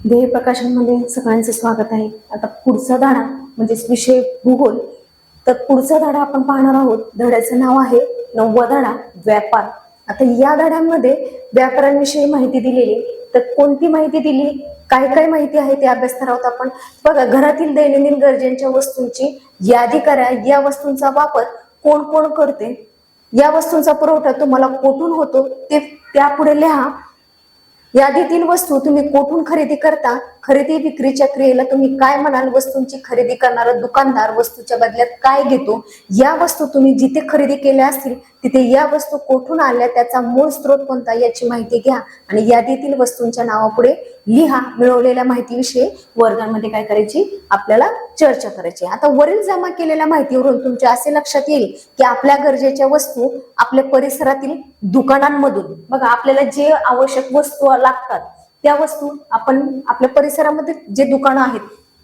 ध्येय प्रकाशनमध्ये सगळ्यांचं स्वागत आहे. आता पुढचा धडा म्हणजे विषय भूगोल. तर पुढचा धडा आपण पाहणार आहोत. धड्याचं नाव आहे 9वा धडा व्यापार. आता या धड्यामध्ये व्यापारांविषयी माहिती दिलेली. तर कोणती माहिती दिली, काय काय माहिती आहे ते अभ्यासणार आहोत आपण. बघा, घरातील दैनंदिन गरजेच्या वस्तूंची यादी करा. या वस्तूंचा वापर कोण कोण करते, या वस्तूंचा पुरवठा तुम्हाला कोठून होतो ते त्यापुढे लिहा. यादीतील वस्तू तुम्ही कोठून खरेदी करता, खरेदी विक्रीच्या क्रियेला तुम्ही काय म्हणाल, वस्तूंची खरेदी करणारा दुकानदार वस्तूच्या बदल्यात काय घेतो, या वस्तू तुम्ही जिथे खरेदी केल्या असतील तिथे या वस्तू कोठून आल्या, त्याचा मूळ स्रोत कोणता याची माहिती घ्या आणि यादीतील वस्तूंच्या नावापुढे लिहा. मिळवलेल्या माहितीविषयी वर्गांमध्ये काय करायची, आपल्याला चर्चा करायची. आता वरील जमा केलेल्या माहितीवरून तुमच्या असे लक्षात येईल की आपल्या गरजेच्या वस्तू आपल्या परिसरातील दुकानांमधून, बघा आपल्याला जे आवश्यक वस्तू लागतात त्या वस्तू आपण आपल्या परिसरामध्ये जे दुकानं आहेत,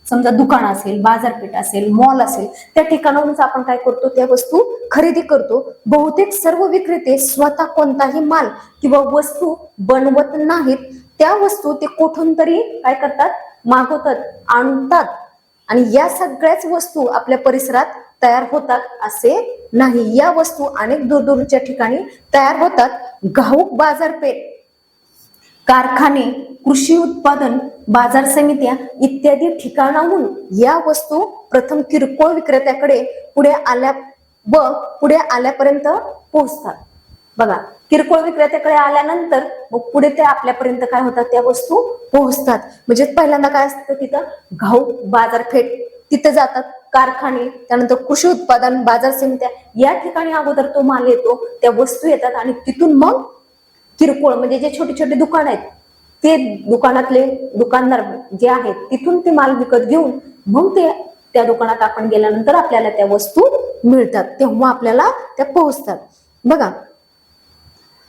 समजा दुकान असेल, बाजारपेठ असेल, मॉल असेल, त्या ठिकाणाहून आपण काय करतो, त्या वस्तू खरेदी करतो. बहुतेक सर्व विक्रेते स्वतः कोणताही माल किंवा वस्तू बनवत नाहीत. त्या वस्तू ते कुठून तरी काय करतात, मागवतात, आणतात आणि या सगळ्याच वस्तू आपल्या परिसरात तयार होतात असे नाही. या वस्तू अनेक दूरदूरच्या ठिकाणी तयार होतात. घाऊक बाजारपेठ, कारखाने, कृषी उत्पादन बाजार समित्या इत्यादी ठिकाणाहून या वस्तू प्रथम किरकोळ विक्रेत्याकडे पुढे आल्यापर्यंत पोहोचतात. बघा, किरकोळ विक्रेत्याकडे आल्यानंतर मग पुढे ते आपल्यापर्यंत काय होतात, त्या वस्तू पोहोचतात. म्हणजे पहिल्यांदा काय असतं, तिथं घाऊक बाजारपेठ, तिथे जातात कारखाने, त्यानंतर कृषी उत्पादन बाजार समित्या, या ठिकाणी अगोदर तो माल येतो, त्या वस्तू येतात आणि तिथून मग किरकोळ म्हणजे जे छोटे छोटे दुकान आहेत ते दुकानातले दुकानदार जे आहेत तिथून ते माल विकत घेऊन मग ते त्या दुकानात आपण गेल्यानंतर आपल्याला त्या वस्तू मिळतात, तेव्हा आपल्याला त्या पोहोचतात. बघा,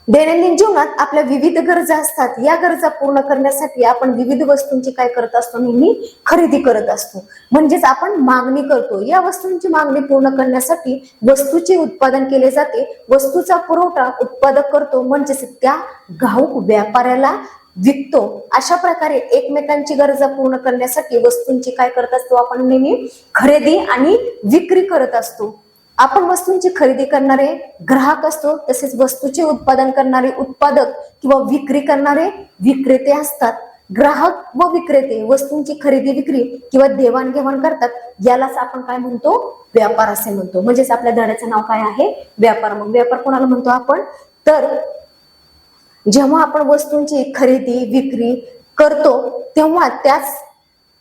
दैनंदिन जीवनात आपल्या विविध गरजा असतात. या गरजा पूर्ण करण्यासाठी आपण विविध वस्तूंची काय करत असतो, नेहमी खरेदी करत असतो. म्हणजेच आपण मागणी करतो. या वस्तूंची मागणी पूर्ण करण्यासाठी वस्तूचे उत्पादन केले जाते. वस्तूचा पुरवठा उत्पादक करतो, म्हणजेच त्या घाऊक व्यापाऱ्याला विकतो. अशा प्रकारे एकमेकांची गरजा पूर्ण करण्यासाठी वस्तूंची काय करत असतो, आपण नेहमी खरेदी आणि विक्री करत असतो. आपण वस्तूंची खरेदी करणारे ग्राहक असतो, तसेच वस्तूचे उत्पादन करणारे उत्पादक किंवा विक्री करणारे विक्रेते असतात. ग्राहक व विक्रेते वस्तूंची खरेदी विक्री किंवा देवाणघेवाण करतात. यालाच आपण काय म्हणतो, व्यापार असे म्हणतो. म्हणजेच आपल्या धड्याचं नाव काय आहे, व्यापार. मग व्यापार कोणाला म्हणतो आपण, तर जेव्हा आपण वस्तूंची खरेदी विक्री करतो तेव्हा त्याच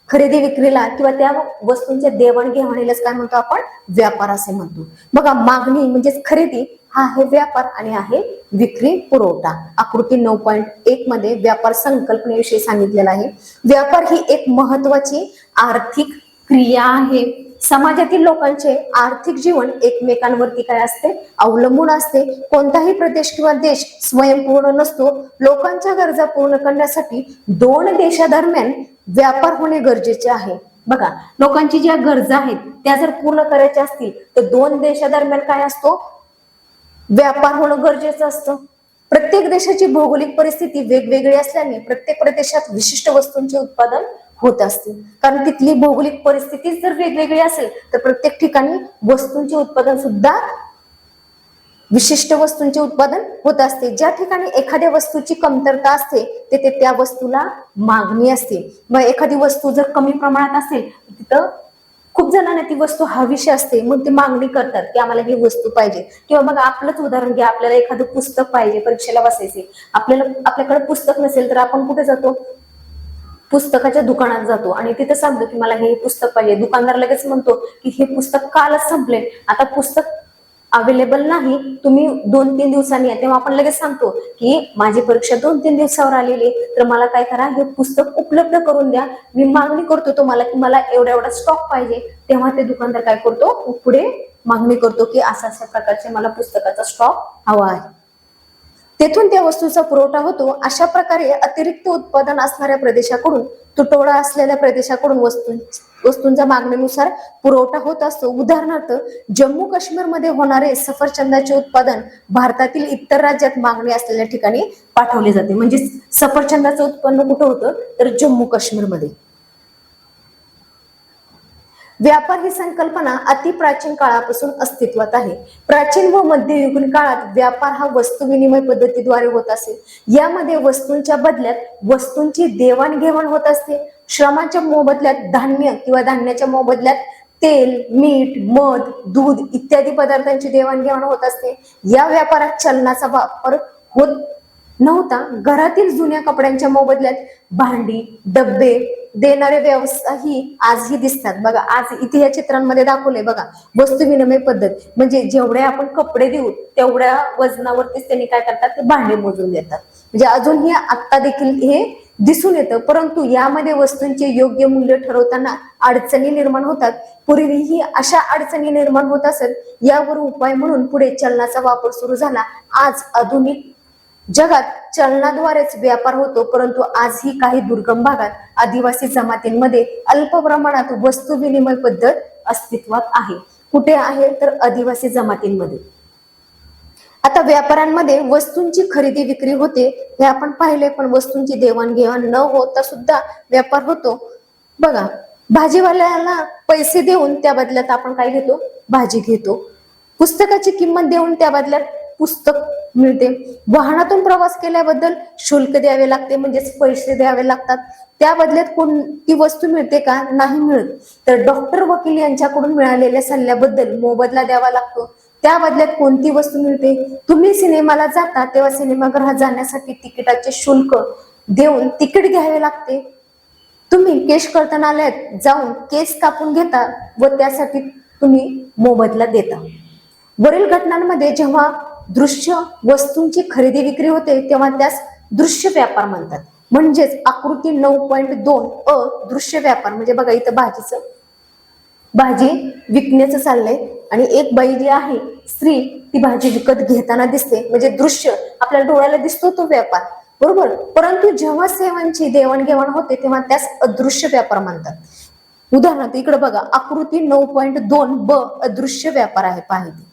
खरेदी विक्रीला किंवा त्या वस्तूंच्या देवाणघेवाणीलाच काय म्हणतो, आपण व्यापार असे म्हणतो. बघा, मागणी म्हणजेच खरेदी हा आहे व्यापार आणि आहे विक्री पुरवठा. आकृती 9.1 मध्ये व्यापार संकल्पनेविषयी सांगितलेला आहे. व्यापार ही एक महत्वाची आर्थिक क्रिया आहे. समाजातील लोकांचे आर्थिक जीवन एकमेकांवरती काय असते, अवलंबून असते. कोणताही प्रदेश किंवा देश स्वयंपूर्ण नसतो. लोकांच्या गरजा पूर्ण करण्यासाठी दोन देशादरम्यान व्यापार होणे गरजेचे आहे. बघा, लोकांची ज्या गरजा आहेत त्या जर पूर्ण करायच्या असतील तर दोन देशादरम्यान काय असतो, व्यापार होणं गरजेचं असतं. प्रत्येक देशाची भौगोलिक परिस्थिती वेगवेगळी असल्याने प्रत्येक प्रदेशात विशिष्ट वस्तूंचे उत्पादन होत असते. कारण तिथली भौगोलिक परिस्थिती जर वेगवेगळी असेल तर प्रत्येक ठिकाणी वस्तूंचे उत्पादन सुद्धा विशिष्ट वस्तूंचे उत्पादन होत असते. ज्या ठिकाणी एखाद्या वस्तूची कमतरता असते तिथे त्या वस्तूला मागणी असते. मग एखादी वस्तू जर कमी प्रमाणात असेल तिथं खूप जणांना ती वस्तू हवीशी असते, मग ते मागणी करतात की आम्हाला ही वस्तू पाहिजे. किंवा बघा, आपलंच उदाहरण घ्या, आपल्याला एखादं पुस्तक पाहिजे, परीक्षेला बसायचे, आपल्याकडे पुस्तक नसेल तर आपण कुठे जातो, पुस्तकाच्या दुकानात जातो आणि तिथे सांगतो की मला हे पुस्तक पाहिजे. दुकानदार लगेच म्हणतो की हे पुस्तक कालच संपले, आता पुस्तक अवेलेबल नाही, तुम्ही 2-3 दिवसांनी या. तेव्हा आपण लगेच सांगतो की माझी परीक्षा 2-3 दिवसावर आलेली, तर मला काय करा, हे पुस्तक उपलब्ध करून द्या. मी मागणी करतो तुम्हाला की मला एवढा एवढा स्टॉक पाहिजे. तेव्हा ते दुकानदार काय करतो, पुढे मागणी करतो की अशा अशा प्रकारचे मला पुस्तकाचा स्टॉक हवा आहे. तेथून त्या वस्तूचा पुरवठा होतो. अशा प्रकारे अतिरिक्त उत्पादन असणाऱ्या प्रदेशाकडून तुटवडा असलेल्या प्रदेशाकडून वस्तूंच्या मागणीनुसार पुरवठा होत असतो. उदाहरणार्थ जम्मू काश्मीरमध्ये होणारे सफरचंदाचे उत्पादन भारतातील इतर राज्यात मागणी असलेल्या ठिकाणी पाठवले जाते. म्हणजे सफरचंदाचं उत्पन्न कुठं होतं तर जम्मू काश्मीरमध्ये. व्यापार ही संकल्पना अति प्राचीन काळापासून अस्तित्वात आहे. प्राचीन व मध्ययुगीन काळात व्यापार हा वस्तू विनिमय पद्धतीद्वारे होत असे. यामध्ये वस्तूंच्या बदल्यात वस्तूंची देवाणघेवाण होत असते. श्रमाच्या मोबदल्यात धान्य किंवा धान्याच्या मोबदल्यात तेल, मीठ, मध, दूध इत्यादी पदार्थांची देवाणघेवाण होत असते. या व्यापारात चलनाचा वापर होत नव्हता. घरातील जुन्या कपड्यांच्या मोबदल्यात भांडी, डब्बे देणारे व्यवसायही आजही दिसतात. बघा, आज इथे या चित्रांमध्ये दाखवले बघा, वस्तू विनिमय पद्धत म्हणजे जेवढे आपण कपडे देऊ तेवढ्या वजनावरतीच त्यांनी काय करतात ते भांडे मोजून देतात. म्हणजे अजूनही आता देखील हे दिसून येतं. परंतु यामध्ये वस्तूंचे योग्य मूल्य ठरवताना अडचणी निर्माण होतात. पूर्वीही अशा अडचणी निर्माण होत असत. यावर उपाय म्हणून पुढे चलनाचा वापर सुरू झाला. आज आधुनिक जगात चलनाद्वारेच व्यापार होतो. परंतु आजही काही दुर्गम भागात आदिवासी जमातींमध्ये अल्प प्रमाणात वस्तू विनिमय पद्धत अस्तित्वात आहे. कुठे आहे तर आदिवासी जमातींमध्ये. आता व्यापारांमध्ये वस्तूंची खरेदी विक्री होते हे आपण पाहिले, पण वस्तूंची देवाणघेवाण न होता सुद्धा व्यापार होतो. बघा, भाजीवाल्याला पैसे देऊन त्या बदल्यात आपण काय घेतो, भाजी घेतो. पुस्तकाची किंमत देऊन त्या बदल्यात पुस्तक मिळते. वाहनातून प्रवास केल्याबद्दल शुल्क द्यावे लागते, म्हणजेच पैसे द्यावे लागतात. त्या बदल्यात कोणती वस्तू मिळते का, नाही मिळत. तर डॉक्टर, वकील यांच्याकडून मिळालेल्या सल्ल्याबद्दल मोबदला द्यावा लागतो. त्या बदल्यात कोणती वस्तू मिळते, तुम्ही सिनेमाला जाता तेव्हा सिनेमागृहात जाण्यासाठी तिकिटाचे शुल्क देऊन तिकीट घ्यावे लागते. तुम्ही केश कर्तनालयात जाऊन केस कापून घेता व त्यासाठी तुम्ही मोबदला देता. वरील घटनांमध्ये जेव्हा दृश्य वस्तूंची खरेदी विक्री होते तेव्हा त्यास दृश्य व्यापार म्हणतात. म्हणजेच आकृती 9.2 दृश्य व्यापार म्हणजे बघा, इथं भाजी विकण्याचं चाललंय आणि एक बाई जी आहे स्त्री ती भाजी विकत घेताना दिसते. म्हणजे दृश्य आपल्याला डोळ्याला दिसतो तो व्यापार, बरोबर. परंतु जेव्हा सेवांची देवाणघेवाण होते तेव्हा त्यास अदृश्य व्यापार म्हणतात. उदाहरणार्थ इकडे बघा, आकृती 9.2 अदृश्य व्यापार आहे, पाहिजे.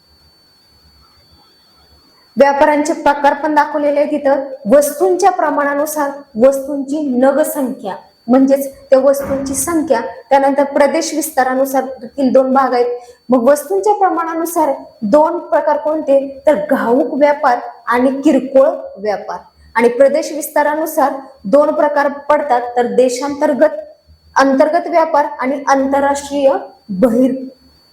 व्यापारांचे प्रकार पण दाखवलेले आहेत तिथं. वस्तूंच्या प्रमाणानुसार वस्तूंची नग संख्या म्हणजेच त्या वस्तूंची संख्या, त्यानंतर प्रदेश विस्तारानुसार देखील 2 भाग आहेत. मग वस्तूंच्या प्रमाणानुसार 2 प्रकार कोणते तर घाऊक व्यापार आणि किरकोळ व्यापार. आणि प्रदेश विस्तारानुसार 2 प्रकार पडतात, तर अंतर्गत व्यापार आणि आंतरराष्ट्रीय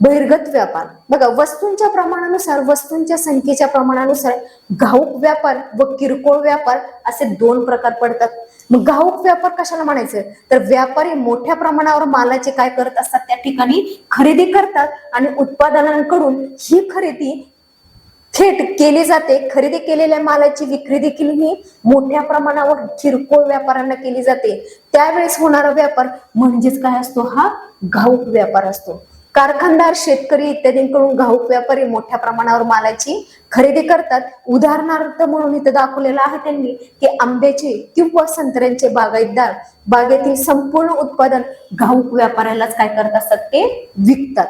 बहिर्गत व्यापार. बघा, वस्तूंच्या प्रमाणानुसार वस्तूंच्या संख्येच्या प्रमाणानुसार घाऊक व्यापार व किरकोळ व्यापार असे 2 प्रकार पडतात. मग घाऊक व्यापार कशाला म्हणायचं तर व्यापारी मोठ्या प्रमाणावर मालाचे काय करत असतात, त्या ठिकाणी खरेदी करतात आणि उत्पादनांकडून ही खरेदी थेट केली जाते. खरेदी केलेल्या मालाची विक्री देखील ही मोठ्या प्रमाणावर किरकोळ व्यापाऱ्यांना केली जाते. त्यावेळेस होणारा व्यापार म्हणजेच काय असतो, हा घाऊक व्यापार असतो. कारखानदार, शेतकरी इत्यादींकडून घाऊक व्यापारी मोठ्या प्रमाणावर मालाची खरेदी करतात. उदाहरणार्थ म्हणून इथं दाखवलेलं आहे त्यांनी की आंब्याचे किंवा संत्र्यांचे बागायतदार बागेतील संपूर्ण उत्पादन घाऊक व्यापाऱ्यालाच काय करत असतात, ते विकतात.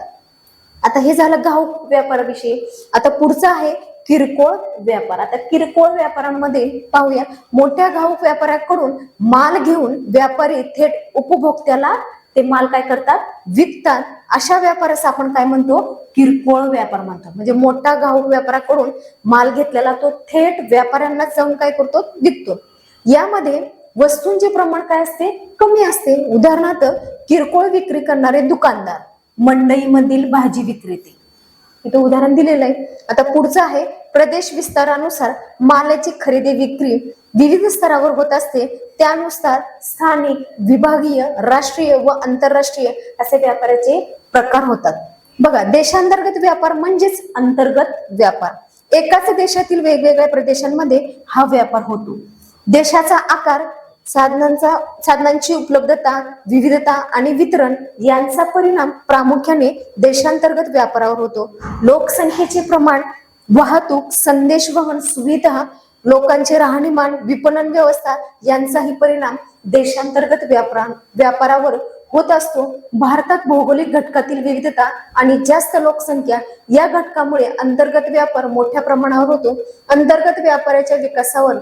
आता हे झालं घाऊक व्यापाराविषयी. आता पुढचं आहे किरकोळ व्यापार. आता किरकोळ व्यापारांमध्ये पाहूया, मोठ्या घाऊक व्यापाऱ्याकडून माल घेऊन व्यापारी थेट उपभोक्त्याला ते माल काय करतात, विकतात. अशा व्यापारास आपण काय म्हणतो, किरकोळ व्यापार म्हणतो. म्हणजे मोठा घाऊक व्यापाराकडून माल घेतलेला तो थेट व्यापाऱ्यांना जाऊन काय करतो, विकतो. यामध्ये वस्तूंचे प्रमाण काय असते, कमी असते. उदाहरणार्थ किरकोळ विक्री करणारे दुकानदार, मंडईमधील भाजी विक्रेते, इथं उदाहरण दिलेलं आहे. आता पुढचं आहे प्रदेश विस्तारानुसार मालाची खरेदी विक्री विविध स्तरावर होत असते. त्यानुसार स्थानिक, विभागीय, राष्ट्रीय व आंतरराष्ट्रीय असे व्यापाराचे प्रकार होतात. बघा, देशांतर्गत व्यापार म्हणजेच अंतर्गत व्यापार. एकाच देशातील वेगवेगळ्या प्रदेशांमध्ये हा व्यापार होतो. देशाचा आकार, साधनांची उपलब्धता, विविधता आणि वितरण यांचा परिणाम प्रामुख्याने देशांतर्गत व्यापारावर होतो. लोकसंख्येचे प्रमाण, वाहतूक, संदेशवहन सुविधा, लोकांचे राहणीमान, विपणन व्यवस्था यांचाही परिणाम देशांतर्गत व्यापारावर होत असतो. भारतात भौगोलिक घटकातील विविधता आणि जास्त लोकसंख्या या घटकामुळे अंतर्गत व्यापार मोठ्या प्रमाणावर होतो. अंतर्गत व्यापाराच्या विकासावर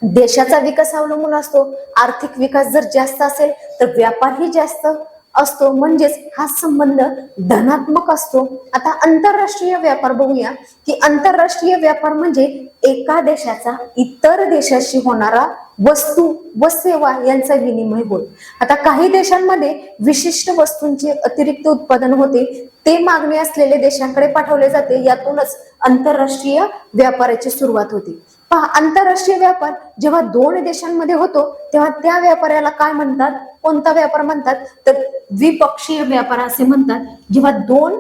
देशाचा विकास अवलंबून असतो. आर्थिक विकास जर जास्त असेल तर व्यापारही जास्त असतो, म्हणजेच हा संबंध धनात्मक असतो. आता आंतरराष्ट्रीय व्यापार बघूया की आंतरराष्ट्रीय व्यापार म्हणजे एका देशाचा इतर देशाशी होणारा वस्तू व सेवा यांचा विनिमय होय. आता काही देशांमध्ये विशिष्ट वस्तूंचे अतिरिक्त उत्पादन होते, ते मागणी असलेल्या देशांकडे पाठवले जाते. यातूनच आंतरराष्ट्रीय व्यापाराची सुरुवात होते. पहा, आंतरराष्ट्रीय व्यापार जेव्हा दोन देशांमध्ये होतो तेव्हा त्या व्यापाराला काय म्हणतात, कोणता व्यापार म्हणतात, तर द्विपक्षीय व्यापार असे म्हणतात. जेव्हा दोन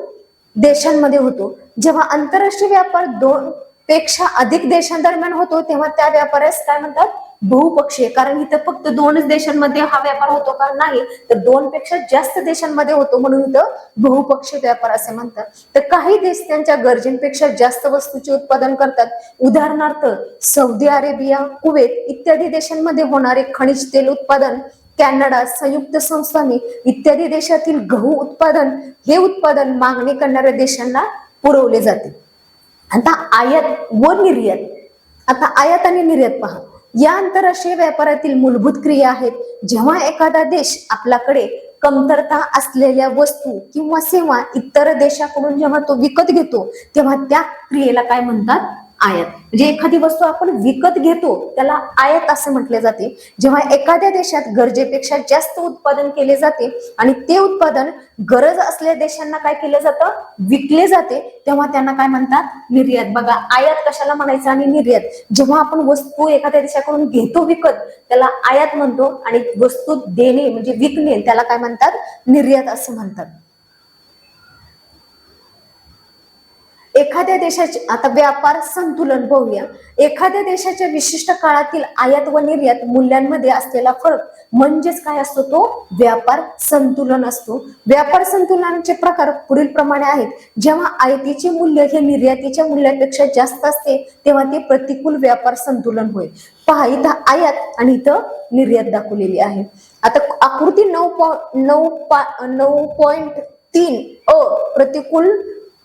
देशांमध्ये होतो, जेव्हा आंतरराष्ट्रीय व्यापार दोन पेक्षा अधिक देशांदरम्यान होतो तेव्हा त्या व्यापारास काय म्हणतात, बहुपक्षीय. कारण इथं फक्त दोनच देशांमध्ये हा व्यापार होतो का, नाही, तर दोन पेक्षा जास्त देशांमध्ये होतो, म्हणून इथं बहुपक्षीय व्यापार असे म्हणतात. तर काही देश त्यांच्या गरजेपेक्षा जास्त वस्तूचे उत्पादन करतात. उदाहरणार्थ सौदी अरेबिया, कुवेत इत्यादी देशांमध्ये होणारे खनिज तेल उत्पादन, कॅनडा, संयुक्त संस्थाने इत्यादी देशातील गहू उत्पादन, हे उत्पादन मागणी करणाऱ्या देशांना पुरवले जाते. आता आयात व निर्यात. आता आयात आणि निर्यात पहा, या आंतरराष्ट्रीय व्यापारातील मूलभूत क्रिया आहेत. जेव्हा एखादा देश आपल्याकडे कमतरता असलेल्या वस्तू किंवा सेवा इतर देशाकडून जेव्हा तो विकत घेतो तेव्हा त्या क्रियेला काय म्हणतात, आयात. म्हणजे एखादी वस्तू आपण विकत घेतो त्याला आयात असे म्हटले जाते. जेव्हा एखाद्या देशात गरजेपेक्षा जास्त उत्पादन केले जाते आणि ते उत्पादन गरज असलेल्या देशांना काय केलं जातं, विकले जाते, तेव्हा त्यांना काय म्हणतात, निर्यात. बघा, आयात कशाला म्हणायचं आणि निर्यात. जेव्हा आपण वस्तू एखाद्या देशाकडून घेतो विकत त्याला आयात म्हणतो आणि वस्तू देणे म्हणजे विकणे त्याला काय म्हणतात, निर्यात असं म्हणतात. एखाद्या देशाचे आता व्यापार संतुलन बघूया. एखाद्या देशाच्या विशिष्ट काळातील आयात व निर्यात मूल्यांमध्ये असलेला फरक म्हणजेच काय असतो, तो व्यापार संतुलन असतो. व्यापार संतुलनाचे प्रकार पुढील प्रमाणे आहेत. जेव्हा आयातीचे मूल्य हे निर्यातीच्या मूल्यापेक्षा जास्त असते तेव्हा ते प्रतिकूल व्यापार संतुलन होय. पहा, इथं आयात आणि इथं निर्यात दाखवलेली आहे. आता आकृती 9.3 प्रतिकूल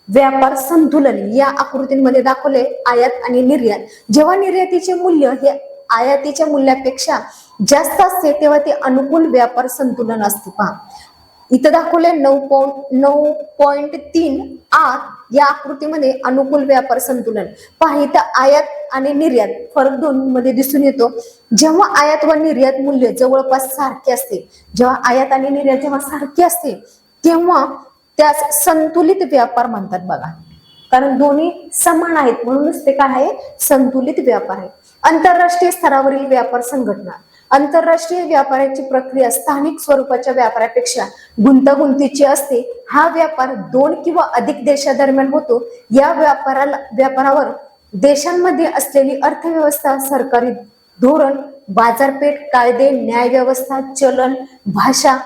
व्यापार संतुलन या आकृतीमध्ये दाखवले आयात आणि निर्यात. जेव्हा निर्यातीचे मूल्य हे आयातीच्या मूल्यापेक्षा जास्त असते तेव्हा ते अनुकूल व्यापार संतुलन असते. पहा, इथं दाखवले 9.3 या आकृतीमध्ये अनुकूल व्यापार संतुलन. पहा, इथं आयात आणि निर्यात फरक दोन्हीमध्ये दिसून येतो. जेव्हा आयात व निर्यात मूल्य जवळपास सारखे असते, जेव्हा आयात आणि निर्यात जेव्हा सारखे असते तेव्हा त्यास संतुलित व्यापार म्हणतात. बघा, कारण दोन्ही समान आहेत म्हणूनच ते काय आहे, संतुलित व्यापार आहे. आंतरराष्ट्रीय स्तरावरील व्यापार संघटना. आंतरराष्ट्रीय व्यापाराची प्रक्रिया स्थानिक स्वरूपाच्या व्यापारापेक्षा गुंतागुंतीची असते. हा व्यापार दोन किंवा अधिक देशांदरम्यान होतो. या व्यापारावर देशांमध्ये असलेली अर्थव्यवस्था, सरकारी धोरण, बाजारपेठ, कायदे, न्याय व्यवस्था, चलन, भाषा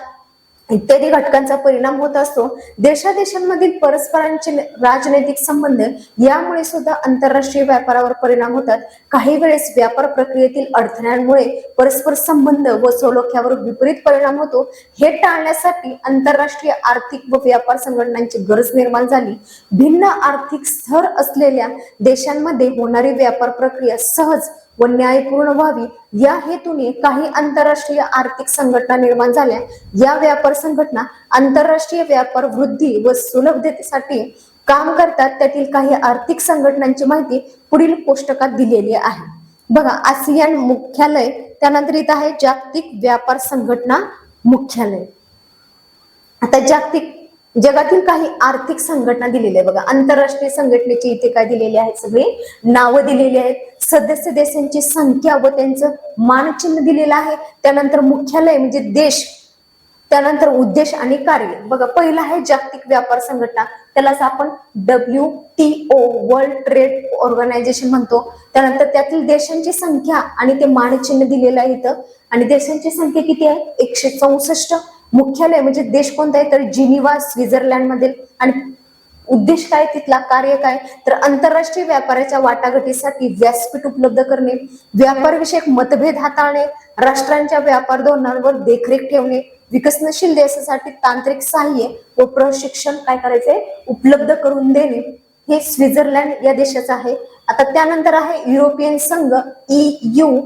इत्यादी घटकांचा परिणाम होत असतो. देशादेशांमधील परस्परांचे राजनैतिक संबंध यामुळे सुद्धा आंतरराष्ट्रीय व्यापारावर परिणाम होतात. काही वेळेस व्यापार प्रक्रियेतील अडथळ्यांमुळे परस्पर संबंध व सलोख्यावर विपरीत परिणाम होतो. हे टाळण्यासाठी आंतरराष्ट्रीय आर्थिक व व्यापार संघटनांची गरज निर्माण झाली. भिन्न आर्थिक स्तर असलेल्या देशांमध्ये होणारी व्यापार प्रक्रिया सहज व न्यायपूर्ण व्हावी या हेतूने काही आंतरराष्ट्रीय आर्थिक संघटना निर्माण झाल्या. या व्यापार संघटना आंतरराष्ट्रीय व्यापार वृद्धी व सुलभतेसाठी काम करतात. त्यातील काही आर्थिक संघटनांची माहिती पुढील कोष्टकात दिलेली आहे. बघा, आसियान मुख्यालय, त्यानंतर इथं आहे जागतिक व्यापार संघटना मुख्यालय. आता जगातील काही आर्थिक संघटना दिलेल्या आहे. बघा, आंतरराष्ट्रीय संघटनेची इथे काय दिलेली आहेत, सगळे नावं दिलेली आहेत. सदस्य देशांची संख्या व त्यांचं मानचिन्ह दिलेलं आहे. त्यानंतर मुख्यालय म्हणजे देश, त्यानंतर उद्देश आणि कार्य. बघा, पहिला आहे जागतिक व्यापार संघटना, त्यालाच आपण WTO वर्ल्ड ट्रेड ऑर्गनायझेशन म्हणतो. त्यानंतर त्यातील देशांची संख्या आणि ते मानचिन्ह दिलेलं आहे इथं. आणि देशांची संख्या किती आहे, 164. मुख्यालय म्हणजे देश कोणता आहे तर जिनिव्हा, स्वित्झर्लंड मधील. आणि उद्देश काय, तिथला कार्य काय, तर आंतरराष्ट्रीय व्यापाराच्या वाटाघाटीसाठी व्यासपीठ उपलब्ध करणे, व्यापार विषयक मतभेद हाताळणे, राष्ट्रांच्या व्यापार धोरणांवर देखरेख ठेवणे, विकसनशील देशासाठी तांत्रिक सहाय्य व प्रशिक्षण काय करायचंय, उपलब्ध करून देणे. हे स्वित्झर्लंड या देशाचं आहे. आता त्यानंतर आहे युरोपियन संघ EU.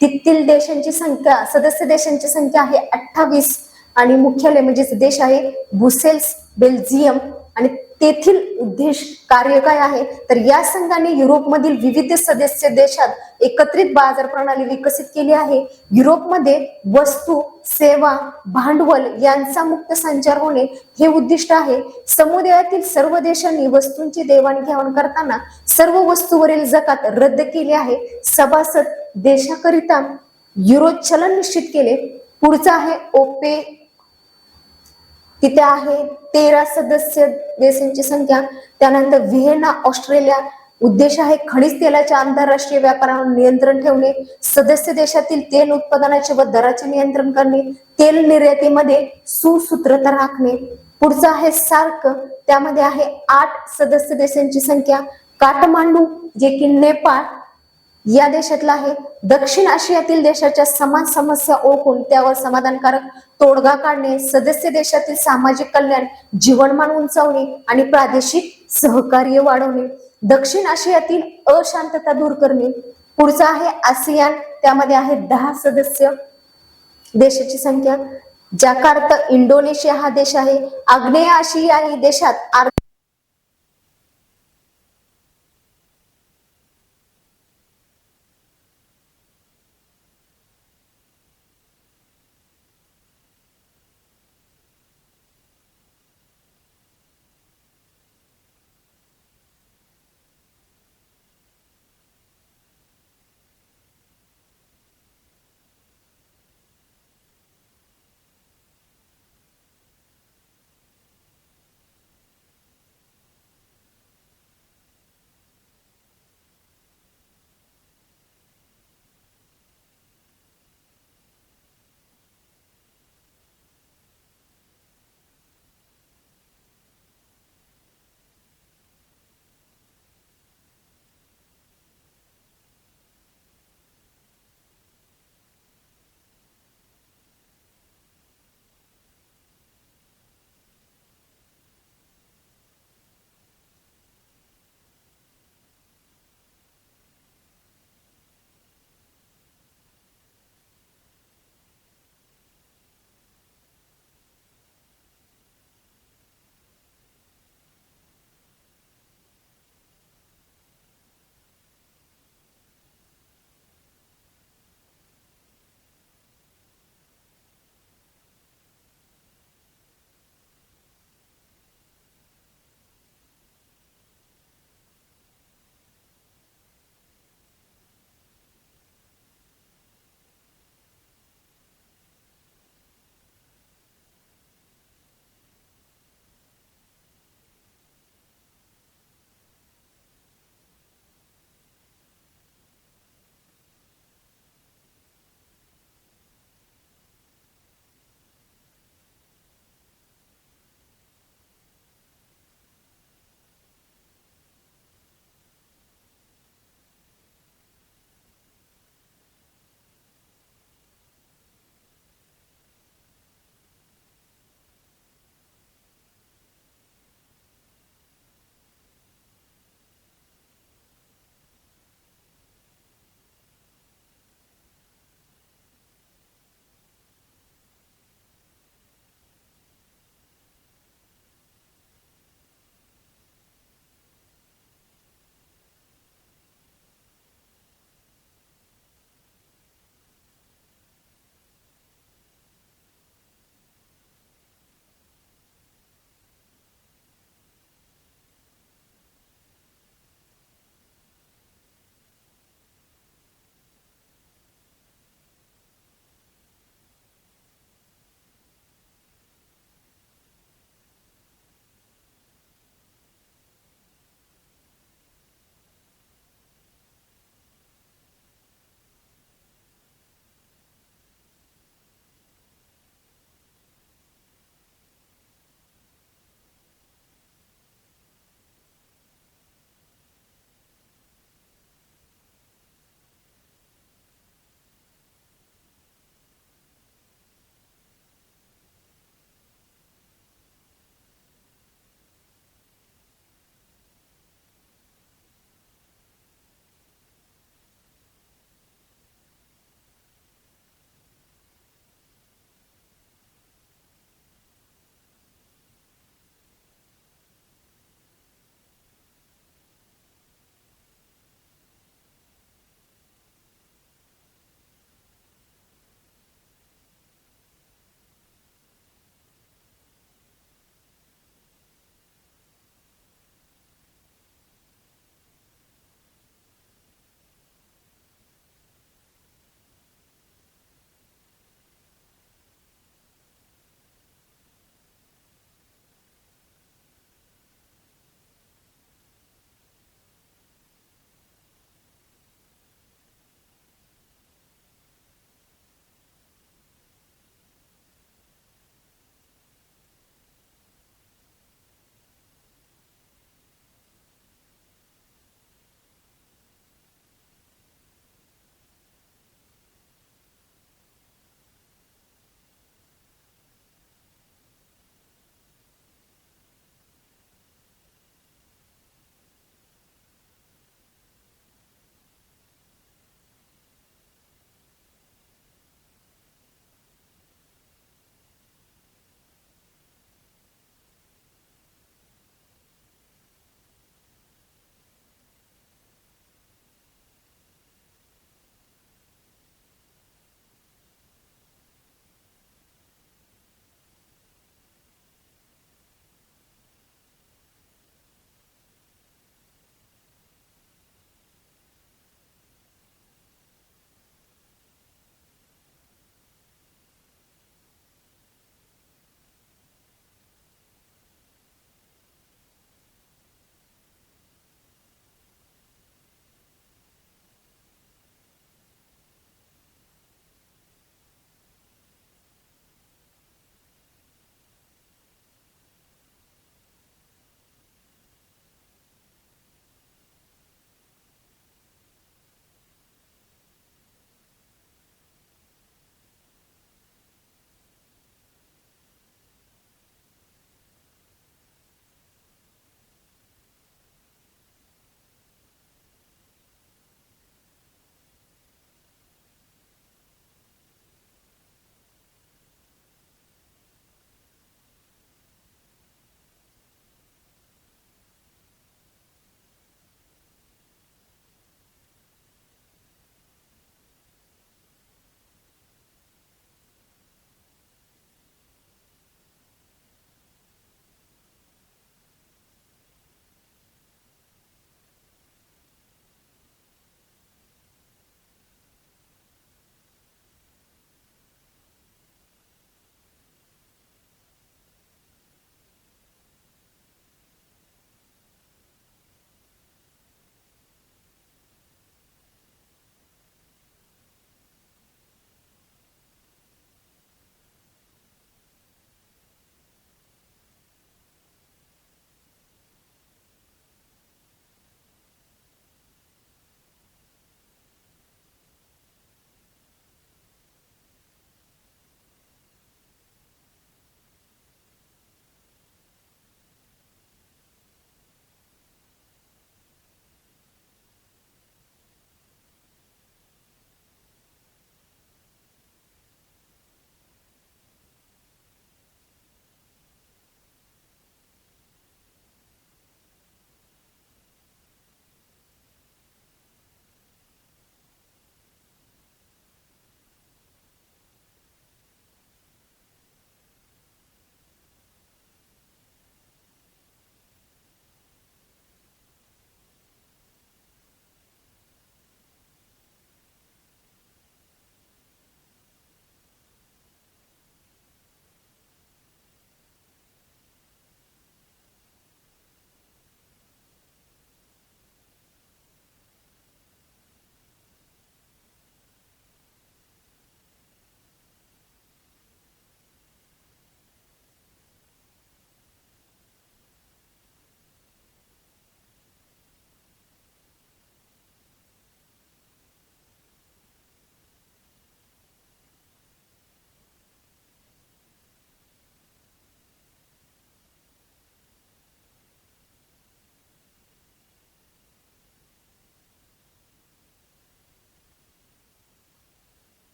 तिथील देशांची संख्या, सदस्य देशांची संख्या आहे 28 आणि मुख्यालय म्हणजेच देश आहे ब्रुसेल्स, बेल्जियम. आणि तेथील उद्देश कार्य काय आहे, तर या संघाने युरोपमधील विविध सदस्य देशात एकत्रित बाजार प्रणाली विकसित केली आहे. युरोपमध्ये वस्तू, सेवा, भांडवल यांचा मुक्त संचार होणे हे उद्दिष्ट आहे. समुदायातील सर्व देशांनी वस्तूंची देवाणघेवाण करताना सर्व वस्तूवरील जकात रद्द केली आहे. सभासद देशाकरिता युरो चलन निश्चित केले. पुढचा आहे ओपेक. तिथे आहे 13 सदस्य देशांची संख्या. त्यानंतर व्हिएना, ऑस्ट्रेलिया. उद्देश आहे खनिज तेलाच्या आंतरराष्ट्रीय व्यापारावर नियंत्रण ठेवणे, सदस्य देशातील तेल उत्पादनाचे व दराचे नियंत्रण करणे, तेल निर्यातीमध्ये सुसूत्रता राखणे. पुढचा आहे सार्क. त्यामध्ये आहे 8 सदस्य देशांची संख्या. काठमांडू जे की नेपाळ या देशातला आहे. दक्षिण आशियातील देशाच्या समान समस्या ओळखून त्यावर समाधानकारक तोडगा काढणे, सदस्य देशातील सामाजिक कल्याण, जीवनमान उंचावणे आणि प्रादेशिक सहकार्य वाढवणे, दक्षिण आशियातील अशांतता दूर करणे. पुढचा आहे आसियान. त्यामध्ये आहे 10 सदस्य देशाची संख्या. जकार्ता इंडोनेशिया हा देश आहे. आग्नेय आशियाई देशात